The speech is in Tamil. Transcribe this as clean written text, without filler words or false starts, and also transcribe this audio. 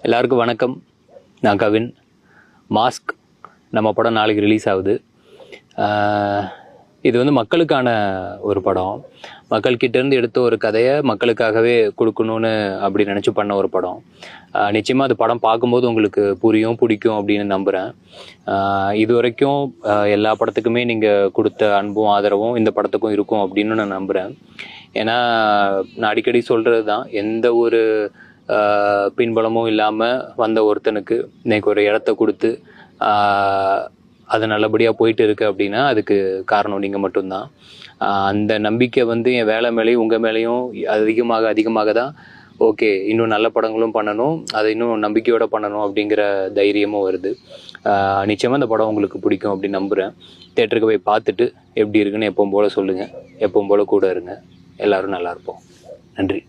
எல்லாருக்கும் வணக்கம். நான் கவின். மாஸ்க் நம்ம படம் நாளைக்கு ரிலீஸ் ஆகுது. இது வந்து மக்களுக்கான ஒரு படம். மக்கள்கிட்டேருந்து எடுத்த ஒரு கதையை மக்களுக்காகவே கொடுக்கணும்னு அப்படி நினச்சி பண்ண ஒரு படம். நிச்சயமாக அது படம் பார்க்கும்போது உங்களுக்கு புரியும், பிடிக்கும் அப்படின்னு நம்புகிறேன். இது வரைக்கும் எல்லா படத்துக்குமே நீங்கள் கொடுத்த அன்பும் ஆதரவும் இந்த படத்துக்கும் இருக்கும் அப்படின்னு நான் நம்புகிறேன். ஏன்னா நான் அடிக்கடி சொல்கிறது தான், எந்த ஒரு பின்பலமும் இல்லாமல் வந்த ஒருத்தனுக்கு இன்னைக்கு ஒரு இடத்த கொடுத்து அது நல்லபடியாக போயிட்டு இருக்கு அப்படின்னா அதுக்கு காரணம் நீங்கள் மட்டும்தான். அந்த நம்பிக்கை வந்து என் வேலை மேலேயும் உங்கள் மேலேயும் அதிகமாக தான் ஓகே, இன்னும் நல்ல படங்களும் பண்ணணும், அதை இன்னும் நம்பிக்கையோடு பண்ணணும் அப்படிங்கிற தைரியமும் வருது. நிச்சயமாக இந்த படம் உங்களுக்கு பிடிக்கும் அப்படின்னு நம்புகிறேன். தேட்டருக்கு போய் பார்த்துட்டு எப்படி இருக்குன்னு எப்பவும் போல் சொல்லுங்கள். எப்பவும் போல் கூட இருங்க. எல்லோரும் நல்லா இருப்போம். நன்றி.